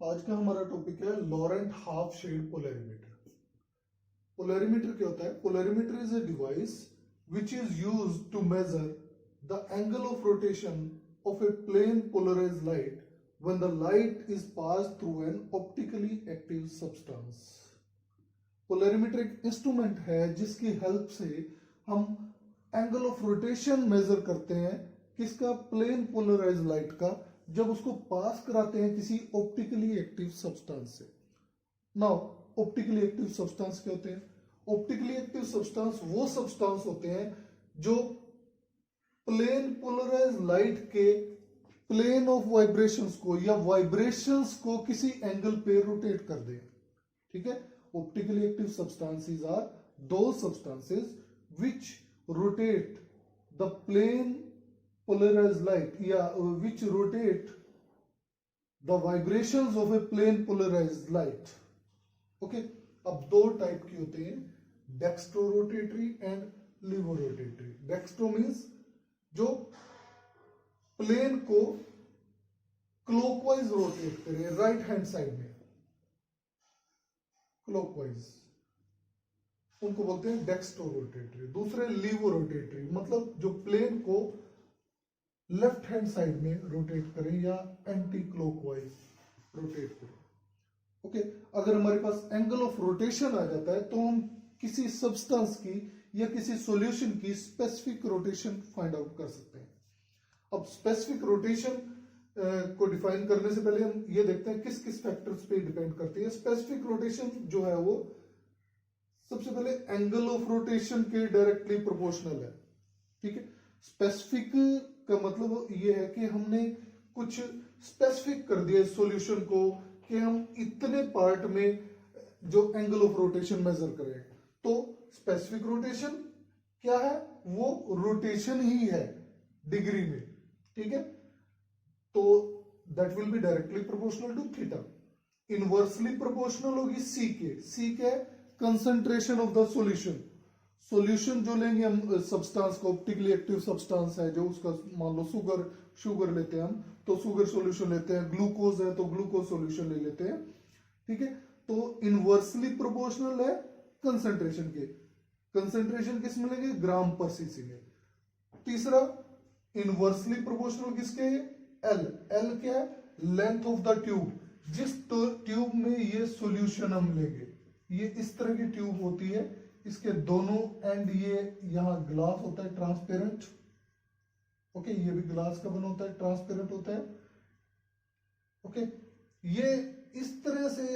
आज का हमारा टॉपिक है Laurent half shade polarimeter. Polarimeter क्या होता है? Polarimeter is a device which is used to measure the angle of rotation of a plane polarized light when the light is passed through an optically active substance. Polarimeter एक instrument है जिसकी help से हम angle of rotation major करते हैं किसका? Plane polarise light का, जब उसको पास कराते हैं किसी ऑप्टिकली एक्टिव सब्सटेंस से। नाउ ऑप्टिकली एक्टिव सब्सटेंस क्या होते हैं? ऑप्टिकली एक्टिव सब्सटेंस वो सब्सटेंस होते हैं जो प्लेन पोलराइज लाइट के प्लेन ऑफ वाइब्रेशंस को या वाइब्रेशंस को किसी एंगल पे रोटेट कर दे। ठीक है, ऑप्टिकली एक्टिव सब्सटेंसेस आर दो substances which rotate the plane polarized light या which rotate the vibrations of a plane polarized light. Okay, अब दो टाइप की होते हैं, डेक्स्ट्रोरोटेटरी एंड लिवोरोटेटरी। डेक्स्ट्रो मीन्स जो प्लेन को क्लॉकवाइज रोटेट करे, राइट हैंड साइड में क्लॉकवाइज, उनको बोलते हैं डेक्स्ट्रोरोटेटरी। दूसरे लिवोरोटेटरी, मतलब जो प्लेन को लेफ्ट हैंड साइड में रोटेट करें या एंटी क्लॉकवाइज रोटेट करें। ओके, अगर हमारे पास एंगल ऑफ रोटेशन आ जाता है तो हम किसी सब्सटेंस की या किसी सॉल्यूशन की स्पेसिफिक रोटेशन फाइंड आउट कर सकते हैं। अब स्पेसिफिक रोटेशन को डिफाइन करने से पहले हम ये देखते हैं किस किस फैक्टर्स पे डिपेंड करती है। स्पेसिफिक रोटेशन जो है वो सबसे पहले एंगल ऑफ रोटेशन के डायरेक्टली प्रोपोर्शनल है। ठीक है, स्पेसिफिक का मतलब ये है कि हमने कुछ स्पेसिफिक कर दिया सॉल्यूशन को कि हम इतने पार्ट में जो एंगल ऑफ रोटेशन मेजर करें। तो स्पेसिफिक रोटेशन क्या है? वो रोटेशन ही है डिग्री में। ठीक है, तो that will be directly proportional to theta. Inversely proportional होगी सी के। सी क्या है? Concentration of the solution. Solution जो लेंगे हम सब्सटेंस को, ऑप्टिकली एक्टिव सब्सटेंस है जो, उसका मान लो शुगर लेते हैं हम तो शुगर सॉल्यूशन लेते हैं, ग्लूकोज है तो ग्लूकोज सॉल्यूशन ले लेते हैं। ठीक है, तो इनवर्सली प्रोपोर्शनल है कंसंट्रेशन के। कंसंट्रेशन किस में लेंगे? ग्राम पर सीसी में। तीसरा इनवर्सली प्रोपोर्शनल किसके? एल। एल क्या है? Length of the tube. जिस ट्यूब में ये सॉल्यूशन हम लेंगे, ये इस तरह की ट्यूब होती है, इसके दोनों एंड ये यहां ग्लास होता है ट्रांसपेरेंट। ओके, ये भी ग्लास का बना होता है, ट्रांसपेरेंट होता है। ओके, ये इस तरह से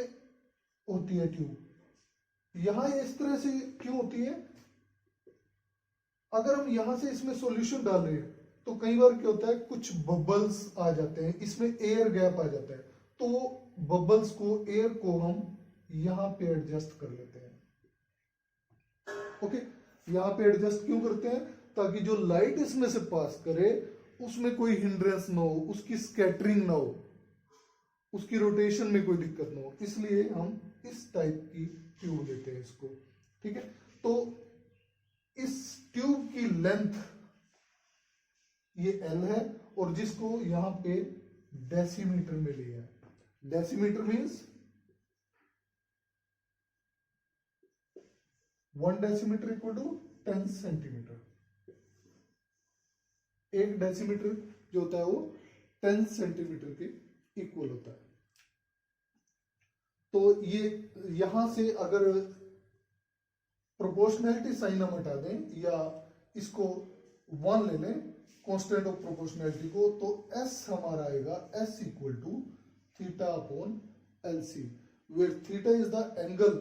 होती है ट्यूब। यहां ये इस तरह से क्यों होती है? अगर हम यहां से इसमें सॉल्यूशन डाल रहे हैं तो कई बार क्या होता है, कुछ बबल्स आ जाते हैं, इसमें एयर गैप आ जाता है, तो बबल्स को, एयर को हम यहां पे एडजस्ट कर लेते हैं। ओके, यहां पे एडजस्ट क्यों करते हैं? ताकि जो लाइट इसमें से पास करे उसमें कोई हिंड्रेंस ना हो, उसकी स्कैटरिंग ना हो, उसकी रोटेशन में कोई दिक्कत ना हो, इसलिए हम इस टाइप की ट्यूब लेते हैं इसको। ठीक है, तो इस ट्यूब की लेंथ ये L है और जिसको यहां पे डेसीमीटर में लिया है। Decimetre means 1 decimetre equal to 10 centimetre. एक डेसीमीटर जो होता है वो 10 सेंटीमीटर के इक्वल होता है। तो ये यहां से अगर प्रोपोर्शनैलिटी साइन हम हटा दें या इसको 1 ले लें, कांस्टेंट ऑफ प्रोपोर्शनैलिटी को, तो S हमारा आएगा S equal to theta upon LC, where theta is the angle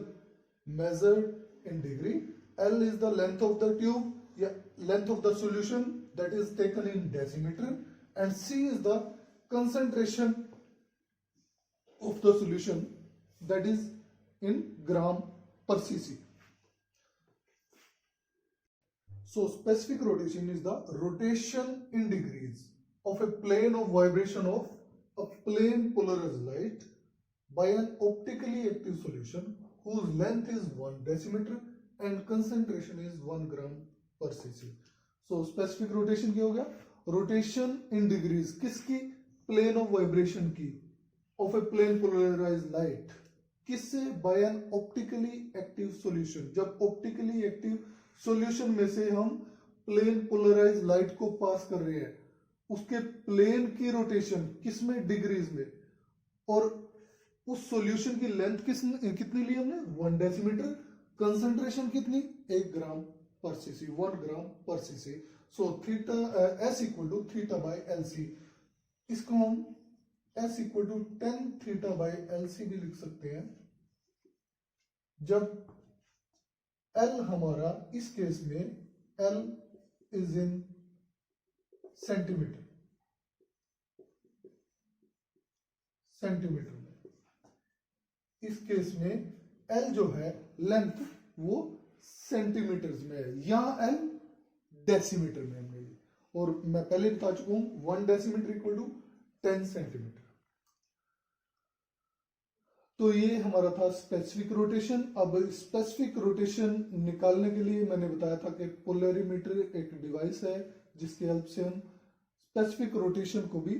measured in degree, L is the length of the tube, yeah, length of the solution that is taken in decimeter, and C is the concentration of the solution that is in gram per cc. So specific rotation is the rotation in degrees of a plane of vibration of a plane polarized light by an optically active solution whose length is 1 decimeter and concentration is 1 gram per cc. So specific rotation क्या हो गया? Rotation in degrees किसकी? Plane of vibration की, of a plane polarised light, किससे? By an optically active solution. जब optically active solution में से हम प्लेन पोलराइज्ड लाइट को पास कर रहे हैं, उसके प्लेन की रोटेशन किसमें? डिग्रीज में। और उस सॉल्यूशन की लेंथ कितनी ली हमने? 1 डेसीमीटर। कंसंट्रेशन कितनी? 1 ग्राम पर सीसी, 1 ग्राम पर cc. So theta S equal to theta by L C. इसको हम S equal to 10 theta by L C भी लिख सकते हैं। जब एल हमारा, इस केस में L is in centimetre, centimetre में, इस केस में एल जो है लेंथ वो सेंटीमीटर में है, यहां एल डेसीमीटर में है। और मैं पहले बता चुका हूं 1 डेसीमीटर इक्वल टू 10 सेंटीमीटर। तो ये हमारा था स्पेसिफिक रोटेशन। अब स्पेसिफिक रोटेशन निकालने के लिए मैंने बताया था कि पोलरिमीटर एक डिवाइस है जिसकी हेल्प से हम स्पेसिफिक रोटेशन को भी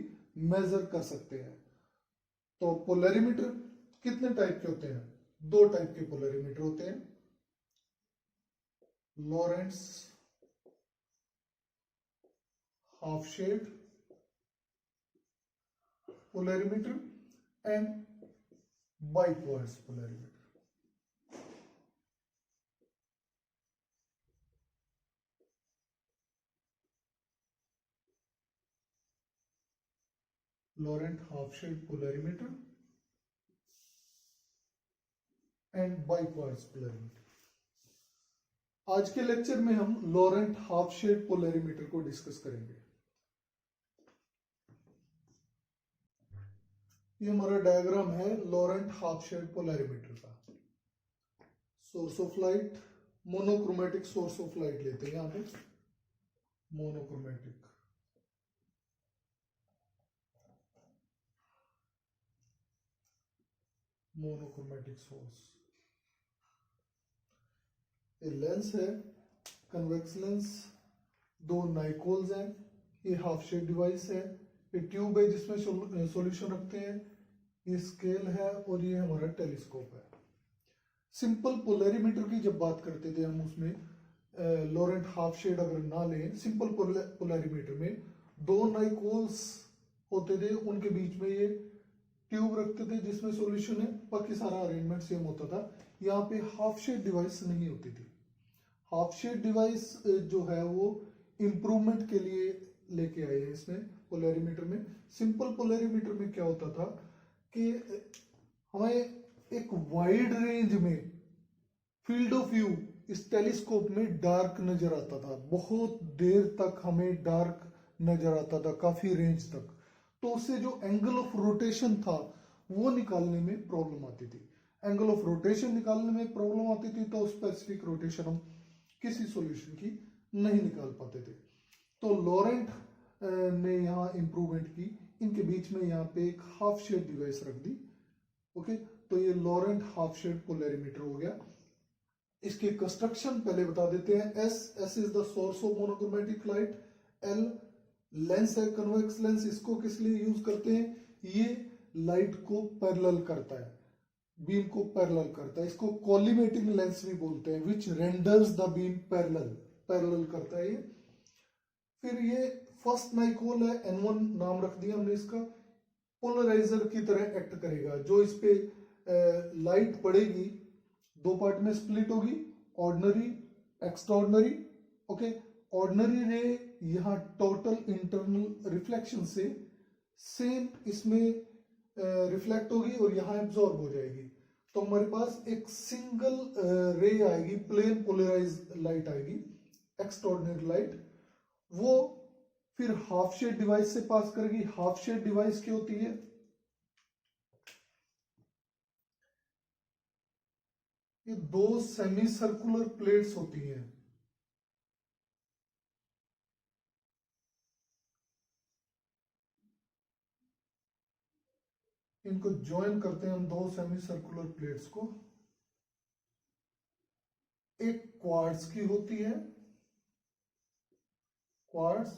मेजर कर सकते हैं। तो पोलरिमीटर कितने टाइप के होते हैं? 2 टाइप के पोलरिमीटर होते हैं, Laurent's half shade polarimeter and biquartz polarimeter. Laurent half shade polarimeter and biquartz polarimeter. आज के लेक्चर में हम लॉरेंट हाफ शेड पोलरिमीटर को डिस्कस करेंगे। ये हमारा डायग्राम है लॉरेंट हाफ शेड पोलरिमीटर का। Source of light, monochromatic source of light लेते हैं यहां पे, मोनोक्रोमेटिक। मोनोक्रोमेटिक सोर्स, ये लेंस है, कन्वेक्स लेंस, 2 नाइकोल्स हैं, ये हाफ शेड डिवाइस है, ये ट्यूब है जिसमें सॉल्यूशन रखते हैं, ये स्केल है और ये हमारा टेलीस्कोप है। सिंपल पोलरिमीटर की जब बात करते थे हम, उसमें लॉरेंट हाफ शेड अगर ना लें, सिंपल पोलरिमीटर में 2 नाइकोल्स होते थे, उनके बीच में ये ट्यूब रखते थे जिसमें सॉल्यूशन है, बाकी सारा अरेंजमेंट सेम होता था। यहाँ पे हाफ शेड डिवाइस नहीं होती थी। हाफ शेड डिवाइस जो है वो इंप्रूवमेंट के लिए लेके आए हैं इसमें पोलरिमीटर में। सिंपल पोलरिमीटर में क्या होता था कि हमें एक वाइड रेंज में फील्ड ऑफ व्यू इस टेलीस्कोप में डार्क नजर आता था, बहुत देर तक हमें डार्क नजर आता था, काफी रेंज तक। तो उससे जो एंगल ऑफ रोटेशन था वो निकालने में प्रॉब्लम आती थी। एंगल ऑफ रोटेशन निकालने में प्रॉब्लम आती थी तो स्पेसिफिक रोटेशन हम किसी सॉल्यूशन की नहीं निकाल पाते थे। तो लॉरेंट ने यहाँ इंप्रूवमेंट की, इनके बीच में यहाँ पे एक हाफ शेड डिवाइस रख दी। ओके, तो ये लॉरेंट हाफ शेड पोलरिमीटर हो गया। इसके कंस्ट्रक्शन पहले बता देते हैं। S is the source of monochromatic light. L lens है, कन्वेक्स लेंस। इसको किस लिए यूज करते हैं? ये लाइट को पैरेलल करता है, बीम को पैरेलल करता है। इसको कॉलीमेटिंग लेंस भी बोलते हैं, which renders the beam parallel, parallel करता है ये। फिर ये फर्स्ट नाइकोल है, N1 नाम रख दिया हमने इसका, पोलराइजर की तरह एक्ट करेगा। जो इस पे लाइट पड़ेगी 2 पार्ट में स्प्लिट होगी, ऑर्डिनरी, एक्स्ट्राऑर्डिनरी। ओके, ऑर्डिनरी रे यहाँ टोटल इंटरनल रिफ्लेक्शन से सेम इसमें रिफ्लेक्ट होगी और यहाँ एब्जॉर्ब हो जाएगी। तो हमारे पास एक सिंगल रे आएगी, प्लेन पोलराइज्ड लाइट आएगी, एक्स्ट्राऑर्डिनरी लाइट। वो फिर हाफ शेड डिवाइस से पास करेगी। हाफ शेड डिवाइस क्या होती है? ये 2 सेमी सर्कुलर प्लेट्स होती हैं। इनको ज्वाइन करते हैं हम 2 सेमी सर्कुलर प्लेट्स को। एक क्वार्ट्ज की होती है, क्वार्ट्ज,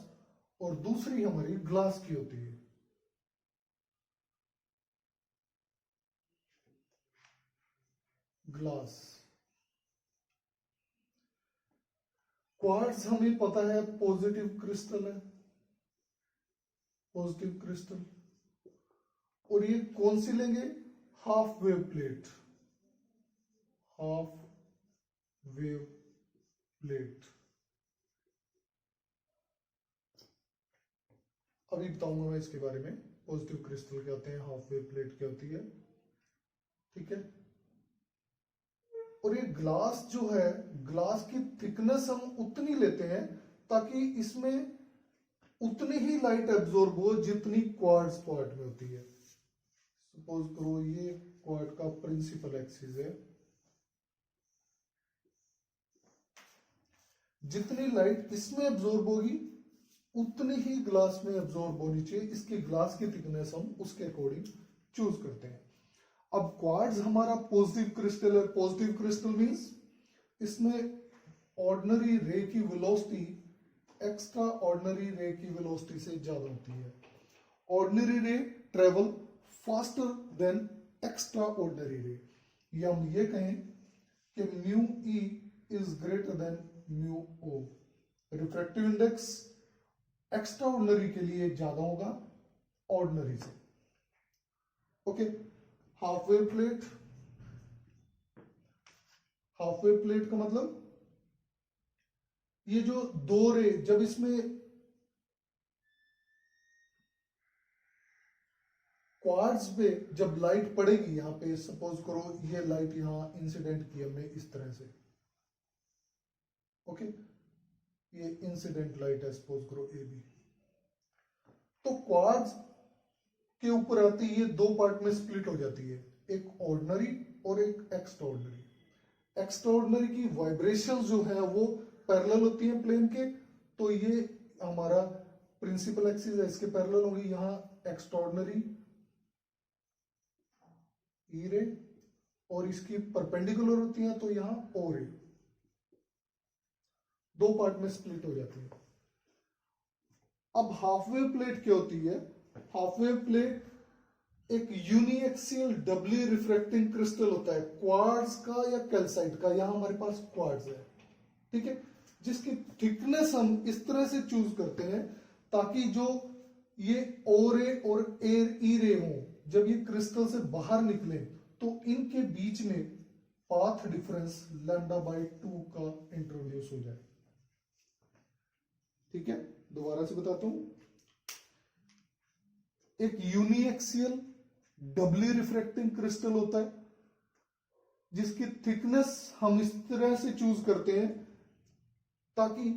और दूसरी हमारी ग्लास की होती है। ग्लास। क्वार्ट्ज हमें पता है पॉजिटिव क्रिस्टल है, पॉजिटिव क्रिस्टल। और ये कौन सी लेंगे? Half wave plate, half wave plate. अभी बताऊंगा मैं इसके बारे में, पॉजिटिव क्रिस्टल क्या होते हैं, हाफ वेव प्लेट क्या होती है, ठीक है। और ये ग्लास जो है, ग्लास की थिकनेस हम उतनी लेते हैं ताकि इसमें उतनी ही लाइट एब्जॉर्ब हो जितनी क्वार्ट्ज क्वार्ट में होती है। सपोज करो ये क्वार्ट का प्रिंसिपल एक्सिस है, जितनी लाइट इसमें एब्जॉर्ब होगी उतनी ही ग्लास में एब्जॉर्ब होनी चाहिए। इसकी ग्लास की थिकनेस हम उसके अकॉर्डिंग चूज करते हैं। अब क्वार्ट्ज हमारा पॉजिटिव क्रिस्टल है। पॉजिटिव क्रिस्टल मींस इसमें ऑर्डिनरी रे की वेलोसिटी एक्स्ट्रा ऑर्डिनरी रे की वेलोसिटी से ज्यादा होती है। Ordinary ray travel faster than extraordinary ray, या हम ये कहें कि mu E is greater than mu O. Refractive index extraordinary के लिए ज्यादा होगा ऑर्डिनरी से। Okay, half wave plate, half wave plate का मतलब ये जो दो रे, जब इसमें क्वार्ट्ज पे जब लाइट पड़ेगी, यहां पे सपोज करो ये लाइट यहां इंसिडेंट की हमने इस तरह से, ओके, ये इंसिडेंट लाइट है सपोज करो ए बी, तो क्वार्ट्ज के ऊपर आती है, ये दो पार्ट में स्प्लिट हो जाती है, एक ऑर्डिनरी और एक एक्स्ट्राऑर्डिनरी। एक्स्ट्राऑर्डिनरी की वाइब्रेशंस जो है वो पैरेलल होती है प्लेन के, तो ये हमारा प्रिंसिपल एक्सिस है, इसके पैरेलल होगी। यहां एक्स्ट्राऑर्डिनरी ई रे और इसकी परपेंडिकुलर होती है, तो यहां ओ रे, दो पार्ट में स्प्लिट हो जाती है। अब हाफ वेव प्लेट क्या होती है? हाफ वेव प्लेट एक यूनिएक्सियल डबली रिफ्रैक्टिंग क्रिस्टल होता है, क्वार्ट्ज का या कैल्साइट का। यहां हमारे पास क्वार्ट्ज है, ठीक है, जिसकी थिकनेस हम इस तरह से चूज करते हैं ताकि जो ये ओ रे और ई रे हो, जब ये क्रिस्टल से बाहर निकले तो इनके बीच में पाथ डिफरेंस λ/2 का इंट्रोड्यूस हो जाए। ठीक है, दोबारा से बताता हूं। एक यूनिएक्सियल डबली रिफ्रैक्टिंग क्रिस्टल होता है जिसकी थिकनेस हम इस तरह से चूज करते हैं ताकि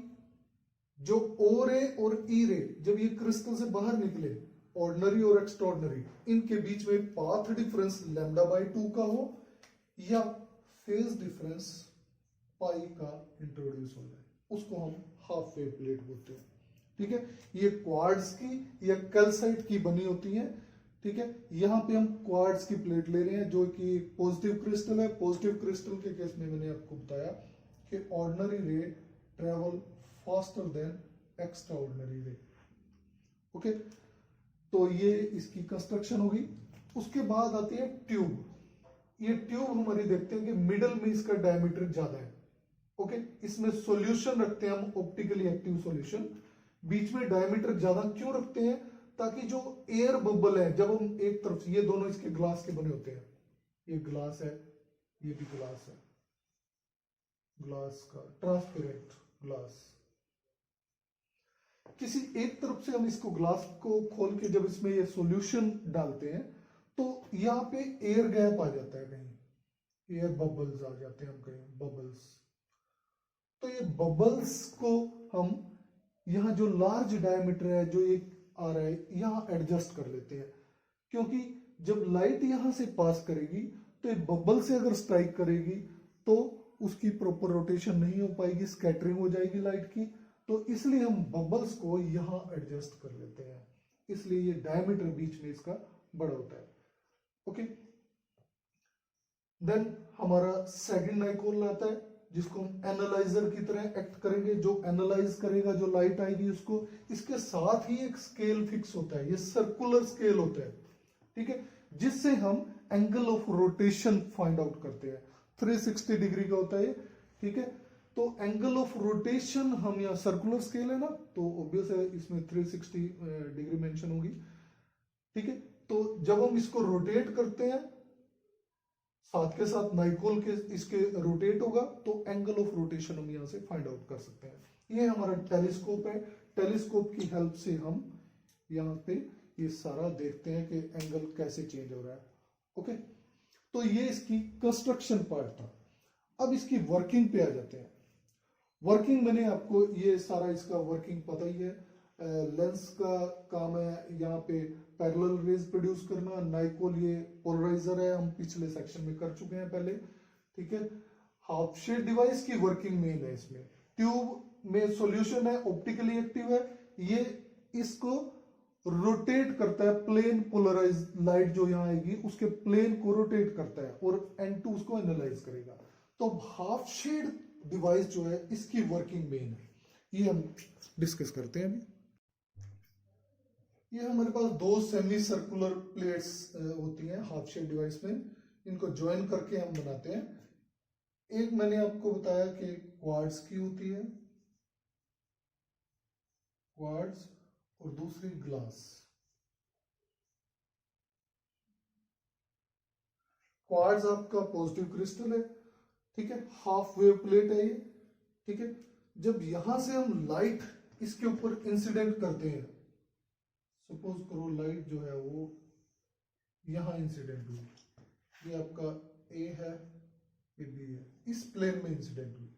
जो ओ रे और ई रे जब ये क्रिस्टल से बाहर निकले, ऑर्डिनरी और एक्स्ट्राऑर्डिनरी, इनके बीच में पाथ डिफरेंस λ/2 का हो या फेज डिफरेंस पाई का इंट्रोड्यूस हो जाए, उसको हम हाफ वेव प्लेट बोलते हैं। ठीक है, ये क्वार्ट्ज की या कैल्साइट की बनी होती है। ठीक है, यहां पे हम क्वार्ट्ज की प्लेट ले रहे हैं जो कि पॉजिटिव क्रिस्टल है। पॉजिटिव क्रिस्टल के केस में मैंने आपको बताया कि ordinary ray travel faster than extraordinary रे। ओके, तो ये इसकी कंस्ट्रक्शन होगी। उसके बाद आती है ट्यूब। ये ट्यूब हमारी देखते हैं कि मिडल में इसका डायमीटर ज्यादा है। ओके, इसमें सॉल्यूशन रखते हैं हम, ऑप्टिकली एक्टिव सॉल्यूशन। बीच में डायमीटर ज्यादा क्यों रखते हैं? ताकि जो एयर बबल है, जब हम एक तरफ से, ये दोनों इसके ग्लास के बने होते हैं, ये ग्लास है, ये भी ग्लास है, ग्लास का ट्रांसपेरेंट ग्लास। किसी एक तरफ से हम इसको ग्लास को खोल के जब इसमें ये सॉल्यूशन डालते हैं तो यहां पे एयर गैप आ जाता है, कहीं एयर बबल्स आ जाते हैं, हम कहीं बबल्स। तो ये बबल्स को हम यहां जो लार्ज डायमीटर है जो ये आ रहा है, यहां एडजस्ट कर लेते हैं, क्योंकि जब लाइट यहां से पास करेगी तो ये बबल से अगर स्ट्राइक करेगी तो उसकी प्रॉपर रोटेशन नहीं हो पाएगी, स्कैटरिंग हो जाएगी लाइट की। तो इसलिए हम बबल्स को यहां एडजस्ट कर लेते हैं, इसलिए ये डायमीटर बीच में इसका बड़ा होता है। ओके, देन हमारा सेकंड नाइकोल आता है जिसको हम एनालाइजर की तरह एक्ट करेंगे, जो एनालाइज करेगा जो लाइट आएगी उसको। इसके साथ ही एक स्केल फिक्स होता है, ये सर्कुलर स्केल होता है, ठीक है, जिससे हम angle of rotation find out करते हैं। 360 डिग्री का होता है, ठीक है। तो एंगल ऑफ रोटेशन हम यहाँ सर्कुलर स्केल है ना, तो ऑब्वियस है इसमें 360 डिग्री मेंशन होगी, ठीक है। तो जब हम इसको रोटेट करते हैं साथ के साथ नाइकोल के इसके रोटेट होगा, तो एंगल ऑफ रोटेशन हम यहां से फाइंड आउट कर सकते हैं। ये हमारा टेलीस्कोप है, टेलीस्कोप की हेल्प से हम यहाँ पे ये सारा देखते हैं कि एंगल कैसे चेंज हो रहा है, ओके। तो ये इसकी कंस्ट्रक्शन पार्ट था। अब इसकी वर्किंग पे आ जाते हैं। वर्किंग मैंने आपको ये सारा इसका वर्किंग पता ही है। लेंस का काम है यहाँ पे पैरेलल रेज प्रोड्यूस करना, नाइकोल ये पोलराइजर है, हम पिछले सेक्शन में कर चुके हैं पहले, ठीक है। हाफ शेड डिवाइस की वर्किंग मेन है इसमें। ट्यूब में सॉल्यूशन है, ऑप्टिकली एक्टिव है, ये इसको रोटेट करता है, प्लेन पोलराइज लाइट जो यहाँ आएगी उसके प्लेन को रोटेट करता है और N2 उसको एनालाइज करेगा। तो हाफ शेड डिवाइस जो है इसकी वर्किंग मेन है, ये हम डिस्कस करते हैं अभी। ये हमारे पास दो सेमी सर्कुलर प्लेट्स होती हैं हाफ शेड डिवाइस में, इनको ज्वाइन करके हम बनाते हैं। एक मैंने आपको बताया कि क्वार्ट्ज की होती है, क्वार्ट्ज, और दूसरी ग्लास। क्वार्ट्ज आपका पॉजिटिव क्रिस्टल है, ठीक है, हाफ वेव प्लेट है ये, ठीक है। जब यहां से हम लाइट इसके ऊपर इंसिडेंट करते हैं, सपोज करो लाइट जो है वो यहां इंसिडेंट हुई, ये आपका ए है, ये बी है, इस प्लेन में इंसिडेंट हुई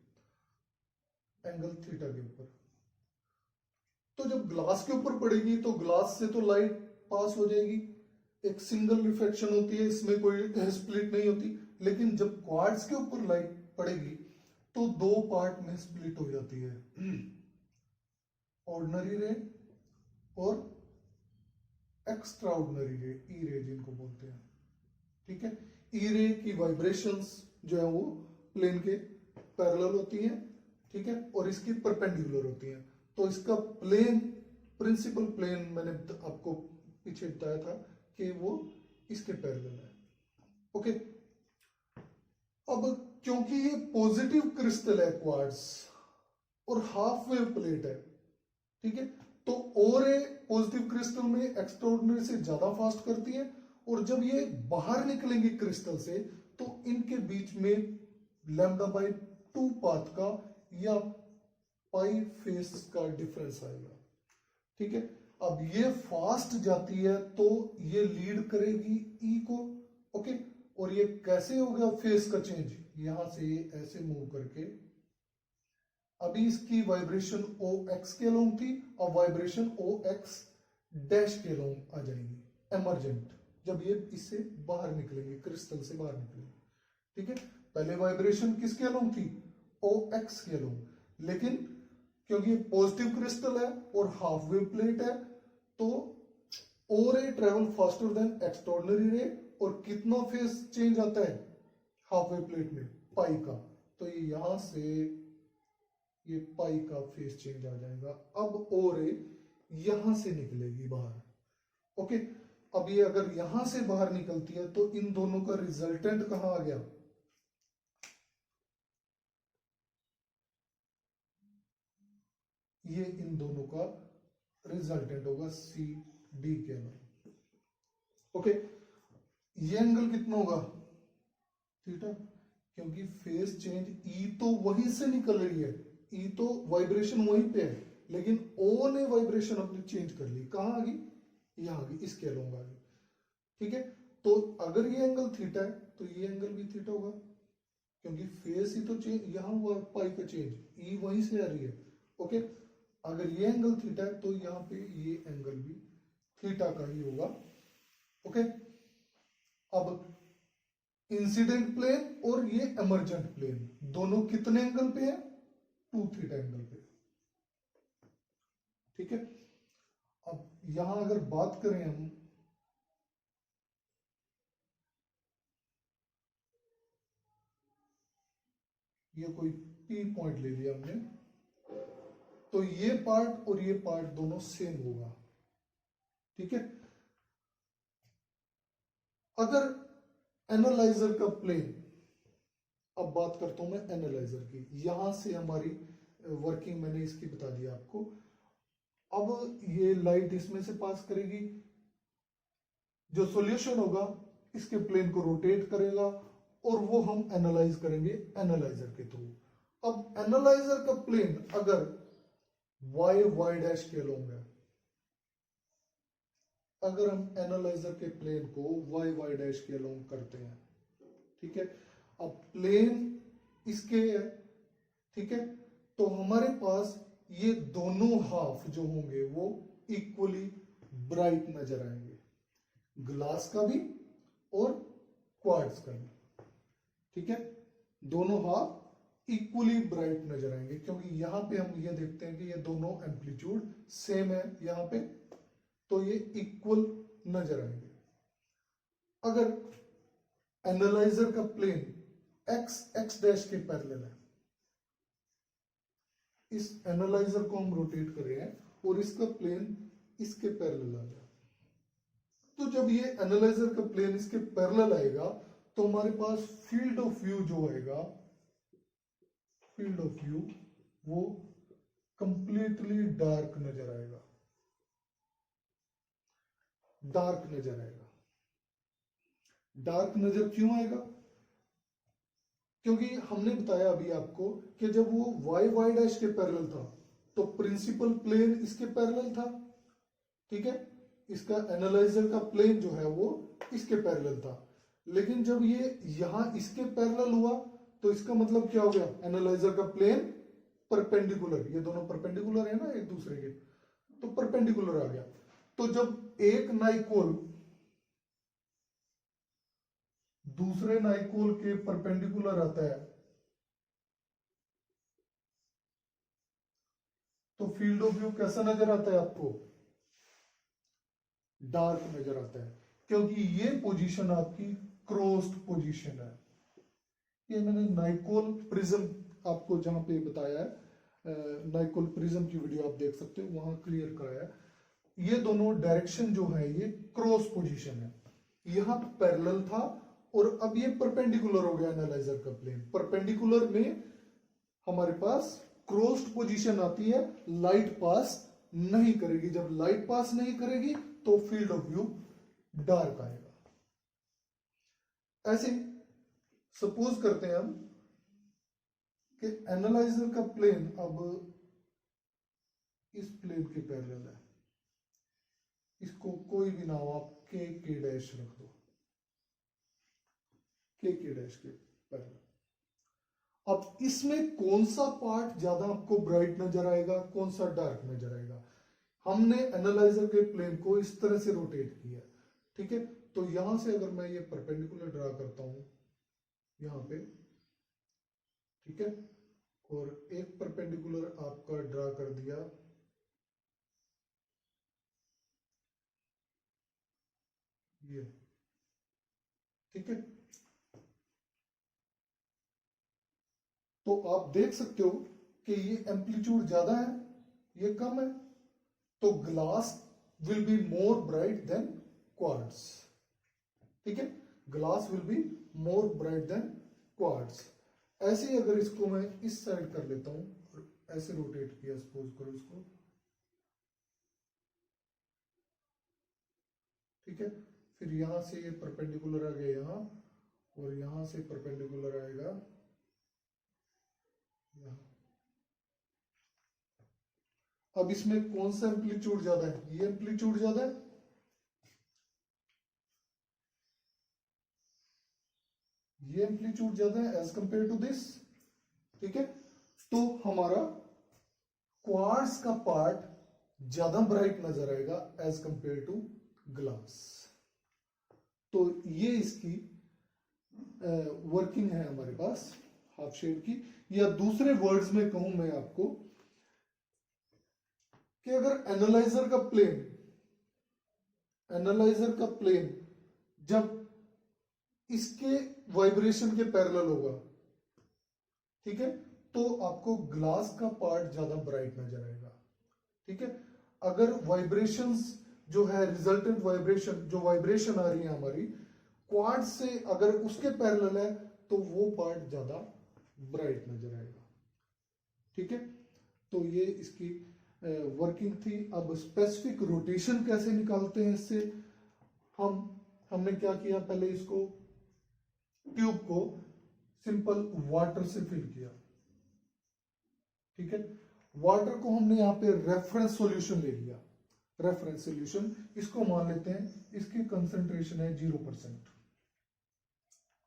एंगल थीटा के ऊपर। तो जब ग्लास के ऊपर पड़ेगी तो ग्लास से तो लाइट पास हो जाएगी, एक सिंगल रिफ्लेक्शन होती है, इसमें कोई स्प्लिट नहीं होती। लेकिन जब क्वार्ट्ज के ऊपर लाइट पड़ेगी तो दो पार्ट में स्प्लिट हो जाती है, ऑर्डिनरी रे और एक्स्ट्रा ऑर्डिनरी रे, ई रे जिनको बोलते हैं, ठीक है। ई रे की वाइब्रेशंस जो है वो प्लेन के पैरेलल होती हैं, ठीक है, और इसकी परपेंडिकुलर होती हैं। तो इसका प्लेन, प्रिंसिपल प्लेन मैंने आपको पीछे बताया था कि वो इसके पैरेलल है, ओके। अब क्योंकि ये पॉजिटिव क्रिस्टल है क्वार्ट्ज और हाफ वेव प्लेट है, ठीक है, तो और ए पॉजिटिव क्रिस्टल में एक्स्ट्राऑर्डिनरी से ज्यादा फास्ट करती है, और जब ये बाहर निकलेंगे क्रिस्टल से तो इनके बीच में लैम्डा बाई 2 पाथ का या पाई फेस का डिफरेंस आएगा, ठीक है। अब ये फास्ट जाती है तो ये लीड करेगी ई को, ओके। और ये कैसे होगा फेस का चेंज, यहां से ऐसे मूव करके, अभी इसकी वाइब्रेशन ओ एक्स के लोंग थी, अब वाइब्रेशन ओ एक्स डैश के लोंग आ जाएंगी एमरजेंट, जब ये इससे बाहर निकलेंगे, क्रिस्टल से बाहर निकलेंगे, ठीक है। पहले वाइब्रेशन किसके लोंग थी, ओ एक्स के लोंग, लेकिन क्योंकि पॉजिटिव क्रिस्टल है और हाफ वेव प्लेट है तो ओ रे travel faster then extraordinary ray, और कितना फेस चेंज आता है हाफ वेव प्लेट में, पाई का। तो ये यहां से ये पाई का फेस चेंज आ जाएगा। अब ओ रे यहां से निकलेगी बाहर, ओके। अब ये अगर यहां से बाहर निकलती है तो इन दोनों का रिजल्टेंट कहां आ गया, ये इन दोनों का रिजल्टेंट होगा सी डी के अंदर, ओके। ये एंगल कितना होगा, थीटा, क्योंकि फेस चेंज ई तो वहीं से निकल रही है, ई तो वाइब्रेशन वहीं पे है, लेकिन ओ ने वाइब्रेशन अपनी चेंज कर ली, कहां आ गई, यहां आ गई, इसके अलोंग आ गई, ठीक है। तो अगर ये एंगल थीटा है तो ये एंगल भी थीटा होगा, क्योंकि फेस ही तो चेंज यहां हुआ, पाई का चेंज, ई वहीं से आ रही है, ओके। अगर ये एंगल थीटा है तो यहां पे ये एंगल भी थीटा का ही होगा, ओके। अब इंसिडेंट प्लेन और ये एमरजेंट प्लेन दोनों कितने एंगल पे है, 2 थीटा एंगल पे, ठीक है। अब यहां अगर बात करें हम, ये कोई पी पॉइंट ले लिया हमने, तो ये पार्ट और ये पार्ट दोनों सेम होगा, ठीक है। अगर एनालाइजर का प्लेन अब बात करता हूं मैं एनालाइजर की। यहां से हमारी वर्किंग मैंने इसकी बता दी आपको। अब ये लाइट इसमें से पास करेगी, जो सॉल्यूशन होगा इसके प्लेन को रोटेट करेगा और वो हम एनालाइज करेंगे एनालाइजर के थ्रू। अब एनालाइजर का प्लेन अगर वाई वाई डैश के अलोंग है, अगर हम एनालाइजर के प्लेन को वाई वाई डैश के अलोंग करते हैं, ठीक है, अब प्लेन इसके है, ठीक है, तो हमारे पास ये दोनों हाफ जो होंगे वो इक्वली ब्राइट नजर आएंगे, ग्लास का भी और क्वार्ट्ज का भी, ठीक है, दोनों हाफ इक्वली ब्राइट नजर आएंगे, क्योंकि यहां पे हम ये देखते हैं कि ये दोनों एम्पलीट्यूड सेम है यहां पे, तो ये इक्वल नजर आएंगे। अगर एनालाइजर का प्लेन एक्स एक्स डैश के पैरेलल है, इस एनालाइजर को हम रोटेट कर रहे हैं और इसका प्लेन इसके पैरेलल आ गया, तो जब ये एनालाइजर का प्लेन इसके पैरेलल आएगा तो हमारे पास फील्ड ऑफ व्यू जो आएगा, फील्ड ऑफ व्यू वो कंप्लीटली डार्क नजर आएगा, डार्क नजर आएगा। डार्क नजर क्यों आएगा? क्योंकि हमने बताया अभी आपको कि जब वो वाई वाई डैश के पैरेलल था तो प्रिंसिपल प्लेन इसके पैरेलल था, ठीक है, इसका एनालाइजर का प्लेन जो है वो इसके पैरेलल था, लेकिन जब ये यहां इसके पैरेलल हुआ तो इसका मतलब क्या हो गया, एनालाइजर का प्लेन परपेंडिकुलर, ये दोनों परपेंडिकुलर है ना एक दूसरे के, तो परपेंडिकुलर आ गया। तो जब एक नाइकोल दूसरे नाइकोल के परपेंडिकुलर आता है तो फील्ड ऑफ व्यू कैसा नजर आता है आपको? डार्क नजर आता है, क्योंकि ये पोजीशन आपकी क्रॉस्ड पोजीशन है। ये मैंने नाइकोल प्रिज्म आपको जहां पे बताया है, नाइकोल प्रिज्म की वीडियो आप देख सकते हो, वहां क्लियर कराया है। ये दोनों डायरेक्शन जो है ये क्रॉस पोजीशन है, यहां पैरेलल था और अब ये परपेंडिकुलर हो गया एनालाइजर का प्लेन। परपेंडिकुलर में हमारे पास क्रॉस्ड पोजीशन आती है, लाइट पास नहीं करेगी, जब लाइट पास नहीं करेगी तो फील्ड ऑफ व्यू डार्क आएगा। ऐसे सपोज करते हैं हम कि एनालाइजर का प्लेन अब इस प्लेन के पैरेलल है, इसको कोई भी नाम आप के डैश रख दो, के डैश के पैरेलल। अब इसमें कौन सा पार्ट ज्यादा आपको ब्राइट नजर आएगा, कौन सा डार्क नजर आएगा? हमने एनालाइजर के प्लेन को इस तरह से रोटेट किया, ठीक है, तो यहां से अगर मैं ये परपेंडिकुलर ड्रा करता हूं यहां पे, ठीक है, और एक परपेंडिकुलर आपका ड्रा कर दिया ये, ठीक है, तो आप देख सकते हो कि ये एम्पलीट्यूड ज्यादा है, ये कम है, तो glass will be more bright than quartz, ठीक है, glass will be more bright than quartz. ऐसे ही अगर इसको मैं इस साइड कर लेता हूं और ऐसे रोटेट किया, सपोज करो इसको, ठीक है, फिर यहां से ये परपेंडिकुलर आ गया यहां और यहां से परपेंडिकुलर आएगा यहां। अब इसमें कौन सा एम्पलीट्यूड ज्यादा है? ये एम्पलीट्यूड ज्यादा है, ये एम्पलीट्यूड ज्यादा है एज कंपेयर टू दिस, ठीक है, तो हमारा क्वार्ट्ज का पार्ट ज्यादा ब्राइट नजर आएगा एज कंपेयर टू ग्लास। तो ये इसकी वर्किंग है हमारे पास हाफ शेड की, या दूसरे वर्ड्स में कहूं मैं आपको कि अगर एनालाइजर का प्लेन जब इसके वाइब्रेशन के पैरेलल होगा, ठीक है, तो आपको ग्लास का पार्ट ज्यादा ब्राइट नजर आएगा, ठीक है। अगर वाइब्रेशंस जो है, रिजल्टेंट वाइब्रेशन, जो वाइब्रेशन आ रही है हमारी क्वार्ट्ज से, अगर उसके पैरेलल है तो वो पार्ट ज्यादा ब्राइट नजर आएगा। ठीक है, तो ये इसकी वर्किंग थी। अब स्पेसिफिक रोटेशन कैसे निकालते हैं इससे, हमने क्या किया, पहले इसको ट्यूब को सिंपल वाटर से फिल किया। ठीक है, वाटर को हमने यहाँ पे रेफरेंस सॉल्यूशन ले लिया। रेफरेंस सॉल्यूशन इसको मान लेते हैं, इसकी कंसंट्रेशन है 0%।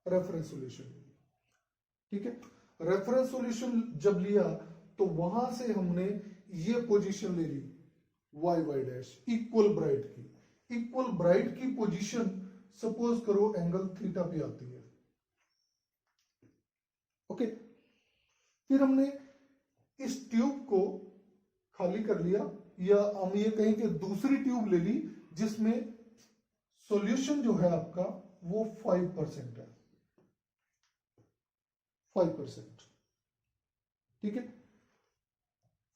रेफरेंस सॉल्यूशन ले लिया। ठीक है, रेफरेंस सॉल्यूशन जब लिया तो वहां से हमने ये पोजीशन ले ली Y Y dash equal bright की। इक्वल ब्राइट की पोजीशन सपोज करो एंगल थीटा पे आती है। ओके, फिर हमने इस ट्यूब को खाली कर लिया, या हम ये कहें कि दूसरी ट्यूब ले ली जिसमें सॉल्यूशन जो है आपका वो 5% है। 5%। ठीक है,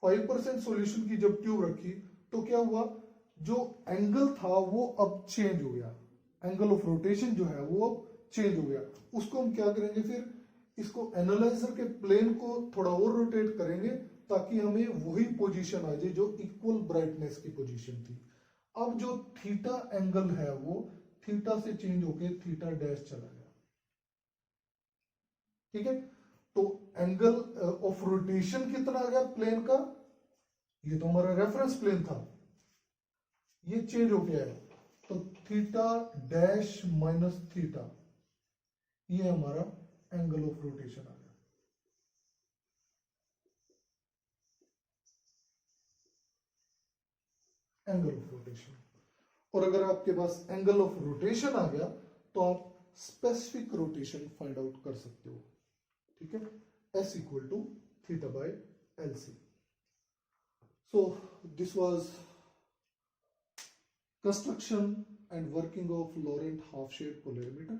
5% सॉल्यूशन की जब ट्यूब रखी तो क्या हुआ, जो एंगल था वो अब चेंज हो गया। एंगल ऑफ रोटेशन जो है वो अब चेंज हो गया। उसको हम क्या करेंगे, फिर इसको एनालाइजर के प्लेन को थोड़ा और रोटेट करेंगे ताकि हमें वही पोजीशन आ जाए जो इक्वल ब्राइटनेस की पोजीशन थी। अब जो थीटा एंगल है वो थीटा से चेंज होके थीटा डैश चला गया। ठीक है, तो एंगल ऑफ रोटेशन कितना आ गया प्लेन का, ये तो हमारा रेफरेंस प्लेन था, ये चेंज हो गया है, तो थीटा डैश माइनस थीटा, ये हमारा एंगल ऑफ रोटेशन आ गया। Angle of rotation. और अगर आपके पास एंगल ऑफ रोटेशन आ गया तो आप स्पेसिफिक रोटेशन फाइंड आउट कर सकते हो। ठीक है, S equal to theta by LC। So this was construction and working of Laurent half-shade polarimeter.